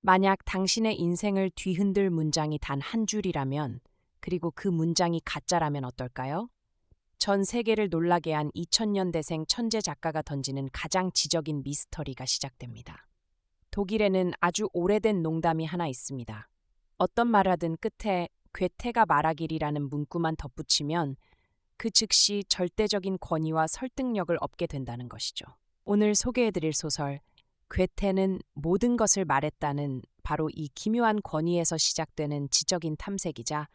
만약 당신의 인생을 뒤흔들 문장이 단 한 줄이라면, 그리고 그 문장이 가짜라면 어떨까요? 전 세계를 놀라게 한 2000년대생 천재 작가가 던지는 가장 지적인 미스터리가 시작됩니다. 독일에는 아주 오래된 농담이 하나 있습니다. 어떤 말하든 끝에 괴테가 말하길이라는 문구만 덧붙이면 그 즉시 절대적인 권위와 설득력을 얻게 된다는 것이죠. 오늘 소개해드릴 소설 괴테는 모든 것을 말했다는 바로 이 기묘한 권위에서 시작되는 지적인 탐색이자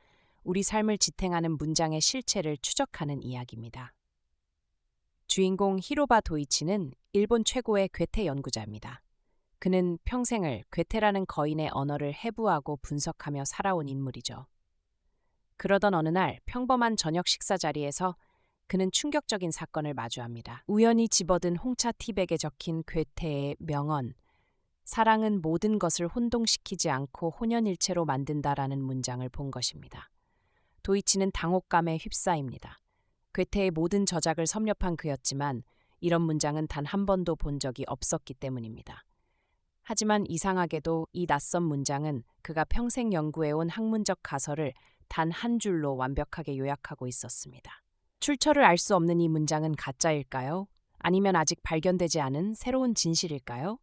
우리 삶을 지탱하는 문장의 실체를 추적하는 이야기입니다. 주인공 히로바 도이치는 일본 최고의 괴테 연구자입니다. 그는 평생을 괴테라는 거인의 언어를 해부하고 분석하며 살아온 인물이죠. 그러던 어느 날 평범한 저녁 식사 자리에서 그는 충격적인 사건을 마주합니다. 우연히 집어든 홍차 티백에 적힌 괴테의 명언, 사랑은 모든 것을 혼동시키지 않고 혼연일체로 만든다라는 문장을 본 것입니다. 도이치는 당혹감에 휩싸입니다. 괴테의 모든 저작을 섭렵한 그였지만 이런 문장은 단 한 번도 본 적이 없었기 때문입니다. 하지만 이상하게도 이 낯선 문장은 그가 평생 연구해온 학문적 가설을 단 한 줄로 완벽하게 요약하고 있었습니다. 출처를 알 수 없는 이 문장은 가짜일까요? 아니면 아직 발견되지 않은 새로운 진실일까요?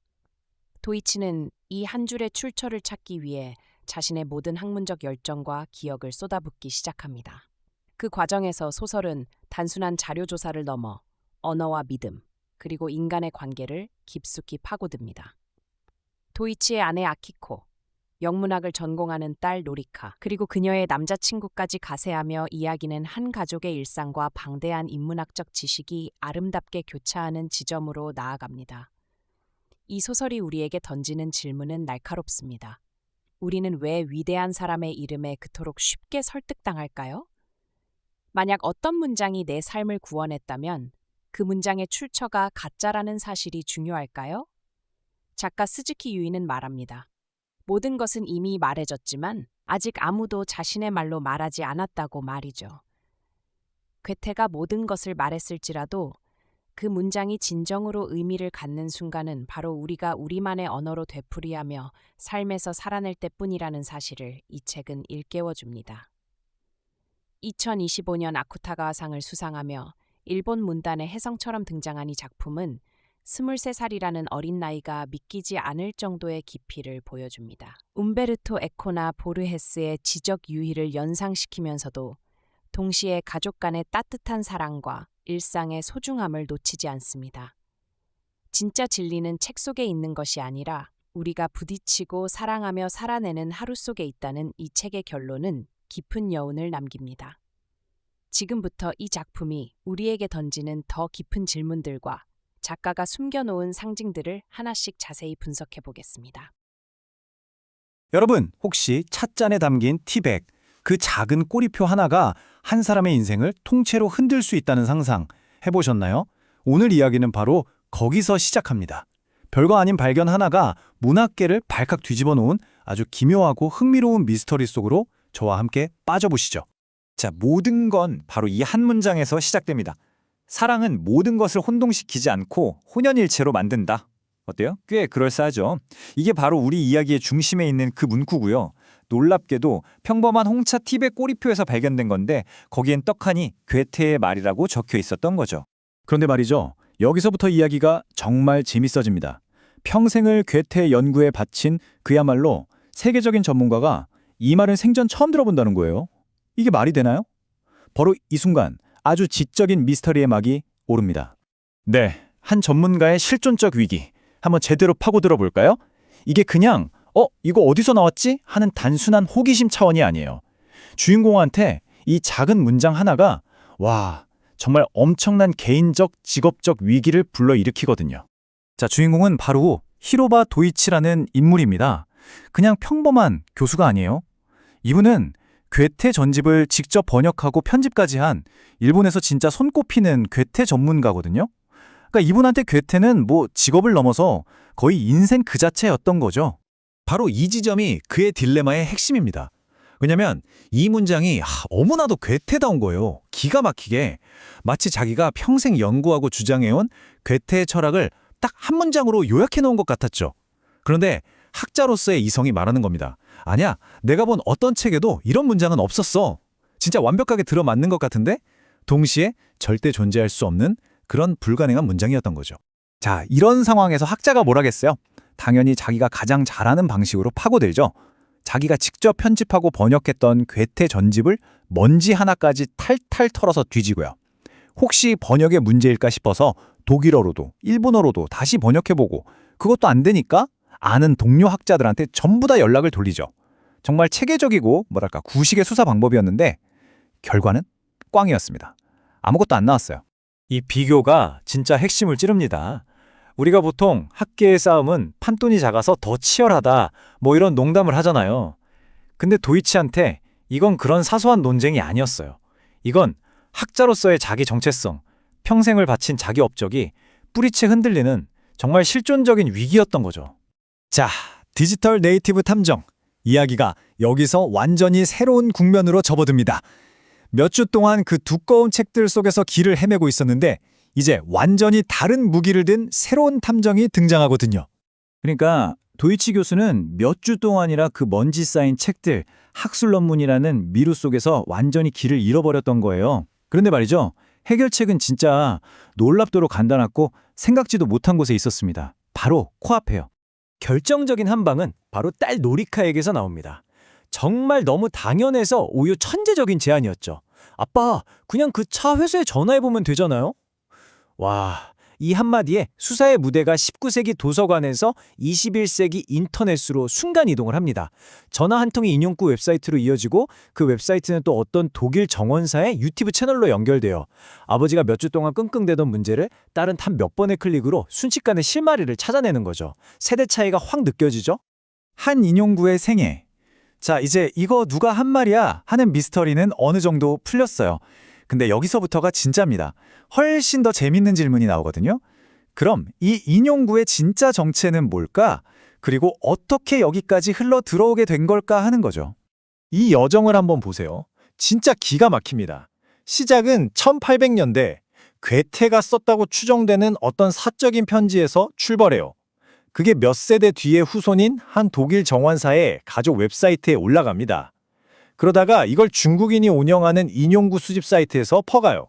도이치는 이 한 줄의 출처를 찾기 위해 자신의 모든 학문적 열정과 기억을 쏟아붓기 시작합니다. 그 과정에서 소설은 단순한 자료 조사를 넘어 언어와 믿음, 그리고 인간의 관계를 깊숙이 파고듭니다. 도이치의 아내 아키코, 영문학을 전공하는 딸 노리카, 그리고 그녀의 남자친구까지 가세하며 이야기는 한 가족의 일상과 방대한 인문학적 지식이 아름답게 교차하는 지점으로 나아갑니다. 이 소설이 우리에게 던지는 질문은 날카롭습니다. 우리는 왜 위대한 사람의 이름에 그토록 쉽게 설득당할까요? 만약 어떤 문장이 내 삶을 구원했다면 그 문장의 출처가 가짜라는 사실이 중요할까요? 작가 스즈키 유이는 말합니다. 모든 것은 이미 말해졌지만 아직 아무도 자신의 말로 말하지 않았다고 말이죠. 괴테가 모든 것을 말했을지라도 그 문장이 진정으로 의미를 갖는 순간은 바로 우리가 우리만의 언어로 되풀이하며 삶에서 살아낼 때뿐이라는 사실을 이 책은 일깨워줍니다. 2025년 아쿠타가와상을 수상하며 일본 문단의 혜성처럼 등장한 이 작품은 23살이라는 어린 나이가 믿기지 않을 정도의 깊이를 보여줍니다. 움베르토 에코나 보르헤스의 지적 유희를 연상시키면서도 동시에 가족 간의 따뜻한 사랑과 일상의 소중함을 놓치지 않습니다. 진짜 진리는 책 속에 있는 것이 아니라 우리가 부딪히고 사랑하며 살아내는 하루 속에 있다는 이 책의 결론은 깊은 여운을 남깁니다. 지금부터 이 작품이 우리에게 던지는 더 깊은 질문들과 작가가 숨겨놓은 상징들을 하나씩 자세히 분석해 보겠습니다. 여러분, 혹시 찻잔에 담긴 티백, 그 작은 꼬리표 하나가 한 사람의 인생을 통째로 흔들 수 있다는 상상 해보셨나요? 오늘 이야기는 바로 거기서 시작합니다. 별거 아닌 발견 하나가 문학계를 발칵 뒤집어 놓은 아주 기묘하고 흥미로운 미스터리 속으로 저와 함께 빠져보시죠. 자, 모든 건 바로 이 한 문장에서 시작됩니다. 사랑은 모든 것을 혼동시키지 않고 혼연일체로 만든다. 어때요? 꽤 그럴싸하죠. 이게 바로 우리 이야기의 중심에 있는 그 문구고요. 놀랍게도 평범한 홍차 팁의 꼬리표에서 발견된 건데 거기엔 떡하니 괴테의 말이라고 적혀 있었던 거죠. 그런데 말이죠. 여기서부터 이야기가 정말 재밌어집니다. 평생을 괴테 연구에 바친 그야말로 세계적인 전문가가 이 말은 생전 처음 들어본다는 거예요. 이게 말이 되나요? 바로 이 순간 아주 지적인 미스터리의 막이 오릅니다. 네, 한 전문가의 실존적 위기. 한번 제대로 파고들어 볼까요? 이게 그냥 이거 어디서 나왔지? 하는 단순한 호기심 차원이 아니에요. 주인공한테 이 작은 문장 하나가 정말 엄청난 개인적, 직업적 위기를 불러일으키거든요. 자, 주인공은 바로 히로바 도이치라는 인물입니다. 그냥 평범한 교수가 아니에요. 이분은 괴테 전집을 직접 번역하고 편집까지 한 일본에서 진짜 손꼽히는 괴테 전문가거든요. 그러니까 이분한테 괴테는 직업을 넘어서 거의 인생 그 자체였던 거죠. 바로 이 지점이 그의 딜레마의 핵심입니다. 왜냐면 이 문장이 너무나도 괴테다운 거예요. 기가 막히게. 마치 자기가 평생 연구하고 주장해온 괴테의 철학을 딱 한 문장으로 요약해 놓은 것 같았죠. 그런데 학자로서의 이성이 말하는 겁니다. 아니야, 내가 본 어떤 책에도 이런 문장은 없었어. 진짜 완벽하게 들어맞는 것 같은데 동시에 절대 존재할 수 없는 그런 불가능한 문장이었던 거죠. 자, 이런 상황에서 학자가 뭐라겠어요? 당연히 자기가 가장 잘하는 방식으로 파고들죠. 자기가 직접 편집하고 번역했던 괴테 전집을 먼지 하나까지 탈탈 털어서 뒤지고요. 혹시 번역의 문제일까 싶어서 독일어로도 일본어로도 다시 번역해보고 그것도 안 되니까 아는 동료 학자들한테 전부 다 연락을 돌리죠. 정말 체계적이고 뭐랄까 구식의 수사 방법이었는데 결과는 꽝이었습니다. 아무것도 안 나왔어요. 이 비교가 진짜 핵심을 찌릅니다. 우리가 보통 학계의 싸움은 판돈이 작아서 더 치열하다 뭐 이런 농담을 하잖아요. 근데 도이치한테 이건 그런 사소한 논쟁이 아니었어요. 이건 학자로서의 자기 정체성, 평생을 바친 자기 업적이 뿌리채 흔들리는 정말 실존적인 위기였던 거죠. 자, 디지털 네이티브 탐정. 이야기가 여기서 완전히 새로운 국면으로 접어듭니다. 몇 주 동안 그 두꺼운 책들 속에서 길을 헤매고 있었는데 이제 완전히 다른 무기를 든 새로운 탐정이 등장하거든요. 그러니까 도이치 교수는 몇 주 동안이라 그 먼지 쌓인 책들, 학술 논문이라는 미루 속에서 완전히 길을 잃어버렸던 거예요. 그런데 말이죠. 해결책은 진짜 놀랍도록 간단하고 생각지도 못한 곳에 있었습니다. 바로 코앞에요. 결정적인 한 방은 바로 딸 노리카에게서 나옵니다. 정말 너무 당연해서 오히려 천재적인 제안이었죠. 아빠, 그냥 그 차 회사에 전화해보면 되잖아요? 와, 이 한마디에 수사의 무대가 19세기 도서관에서 21세기 인터넷으로 순간 이동을 합니다. 전화 한 통이 인용구 웹사이트로 이어지고 그 웹사이트는 또 어떤 독일 정원사의 유튜브 채널로 연결돼요. 아버지가 몇 주 동안 끙끙대던 문제를 딸은 단 몇 번의 클릭으로 순식간에 실마리를 찾아내는 거죠. 세대 차이가 확 느껴지죠? 한 인용구의 생애. 자, 이제 이거 누가 한 말이야 하는 미스터리는 어느 정도 풀렸어요. 근데 여기서부터가 진짜입니다. 훨씬 더 재밌는 질문이 나오거든요. 그럼 이 인용구의 진짜 정체는 뭘까? 그리고 어떻게 여기까지 흘러 들어오게 된 걸까 하는 거죠. 이 여정을 한번 보세요. 진짜 기가 막힙니다. 시작은 1800년대 괴테가 썼다고 추정되는 어떤 사적인 편지에서 출발해요. 그게 몇 세대 뒤의 후손인 한 독일 정원사의 가족 웹사이트에 올라갑니다. 그러다가 이걸 중국인이 운영하는 인용구 수집 사이트에서 퍼가요.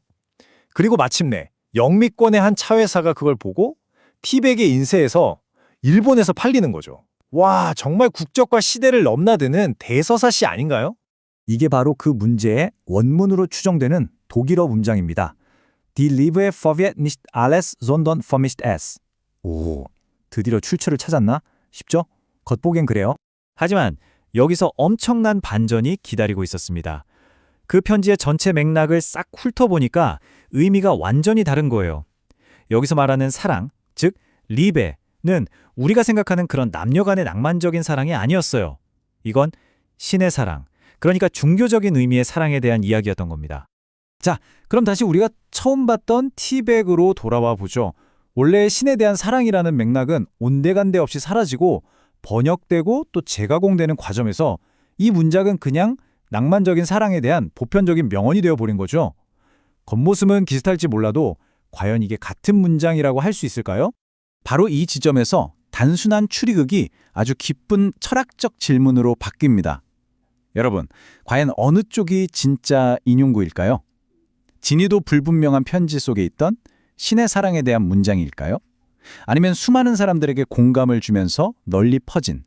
그리고 마침내 영미권의 한 차회사가 그걸 보고 티백에 인쇄해서 일본에서 팔리는 거죠. 와, 정말 국적과 시대를 넘나드는 대서사시 아닌가요? 이게 바로 그 문제의 원문으로 추정되는 독일어 문장입니다. Die Liebe verwirrt nicht alles, sondern vermischt es. 오, 드디어 출처를 찾았나 싶죠? 겉보기엔 그래요. 하지만 여기서 엄청난 반전이 기다리고 있었습니다. 그 편지의 전체 맥락을 싹 훑어보니까 의미가 완전히 다른 거예요. 여기서 말하는 사랑, 즉 리베는 우리가 생각하는 그런 남녀 간의 낭만적인 사랑이 아니었어요. 이건 신의 사랑, 그러니까 종교적인 의미의 사랑에 대한 이야기였던 겁니다. 자, 그럼 다시 우리가 처음 봤던 티백으로 돌아와 보죠. 원래 신에 대한 사랑이라는 맥락은 온데간데 없이 사라지고 번역되고 또 재가공되는 과정에서 이 문장은 그냥 낭만적인 사랑에 대한 보편적인 명언이 되어버린 거죠. 겉모습은 비슷할지 몰라도 과연 이게 같은 문장이라고 할 수 있을까요? 바로 이 지점에서 단순한 추리극이 아주 깊은 철학적 질문으로 바뀝니다. 여러분, 과연 어느 쪽이 진짜 인용구일까요? 진위도 불분명한 편지 속에 있던 신의 사랑에 대한 문장일까요? 아니면 수많은 사람들에게 공감을 주면서 널리 퍼진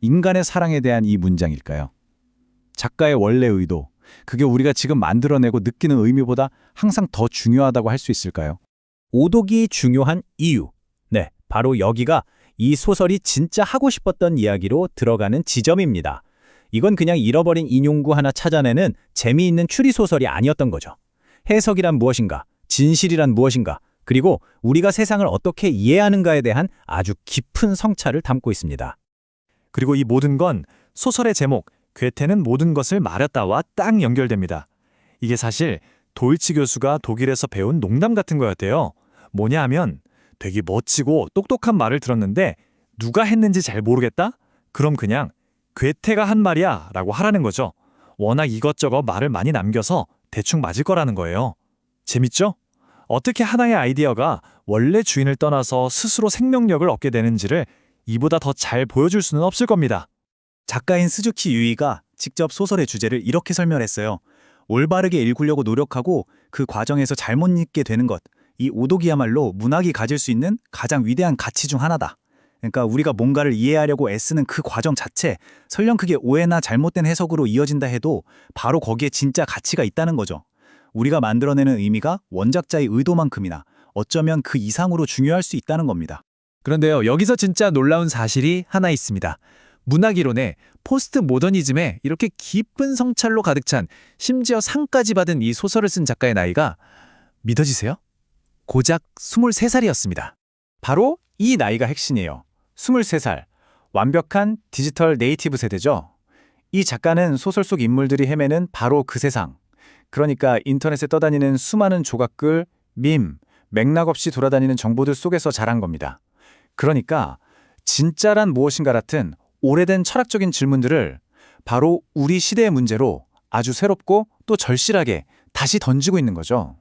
인간의 사랑에 대한 이 문장일까요? 작가의 원래 의도, 그게 우리가 지금 만들어내고 느끼는 의미보다 항상 더 중요하다고 할 수 있을까요? 오독이 중요한 이유. 네, 바로 여기가 이 소설이 진짜 하고 싶었던 이야기로 들어가는 지점입니다. 이건 그냥 잃어버린 인용구 하나 찾아내는 재미있는 추리소설이 아니었던 거죠. 해석이란 무엇인가? 진실이란 무엇인가? 그리고 우리가 세상을 어떻게 이해하는가에 대한 아주 깊은 성찰을 담고 있습니다. 그리고 이 모든 건 소설의 제목 괴테는 모든 것을 말했다와 딱 연결됩니다. 이게 사실 도이치 교수가 독일에서 배운 농담 같은 거였대요. 뭐냐 하면 되게 멋지고 똑똑한 말을 들었는데 누가 했는지 잘 모르겠다? 그럼 그냥 괴테가 한 말이야 라고 하라는 거죠. 워낙 이것저것 말을 많이 남겨서 대충 맞을 거라는 거예요. 재밌죠? 어떻게 하나의 아이디어가 원래 주인을 떠나서 스스로 생명력을 얻게 되는지를 이보다 더 잘 보여줄 수는 없을 겁니다. 작가인 스즈키 유이가 직접 소설의 주제를 이렇게 설명했어요. 올바르게 읽으려고 노력하고 그 과정에서 잘못 읽게 되는 것. 이 오독이야말로 문학이 가질 수 있는 가장 위대한 가치 중 하나다. 그러니까 우리가 뭔가를 이해하려고 애쓰는 그 과정 자체, 설령 그게 오해나 잘못된 해석으로 이어진다 해도 바로 거기에 진짜 가치가 있다는 거죠. 우리가 만들어내는 의미가 원작자의 의도만큼이나 어쩌면 그 이상으로 중요할 수 있다는 겁니다. 그런데요, 여기서 진짜 놀라운 사실이 하나 있습니다. 문학이론에 포스트 모더니즘에 이렇게 깊은 성찰로 가득 찬 심지어 상까지 받은 이 소설을 쓴 작가의 나이가 믿어지세요? 고작 23살이었습니다. 바로 이 나이가 핵심이에요. 23살. 완벽한 디지털 네이티브 세대죠. 이 작가는 소설 속 인물들이 헤매는 바로 그 세상. 그러니까 인터넷에 떠다니는 수많은 조각글, 밈, 맥락 없이 돌아다니는 정보들 속에서 자란 겁니다. 그러니까 진짜란 무엇인가 같은 오래된 철학적인 질문들을 바로 우리 시대의 문제로 아주 새롭고 또 절실하게 다시 던지고 있는 거죠.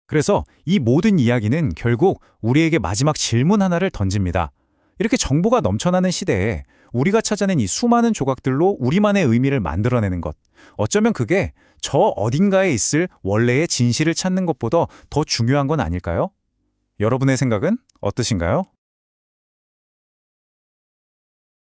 그래서 이 모든 이야기는 결국 우리에게 마지막 질문 하나를 던집니다. 이렇게 정보가 넘쳐나는 시대에 우리가 찾아낸 이 수많은 조각들로 우리만의 의미를 만들어내는 것. 어쩌면 그게 저 어딘가에 있을 원래의 진실을 찾는 것보다 더 중요한 건 아닐까요? 여러분의 생각은 어떠신가요?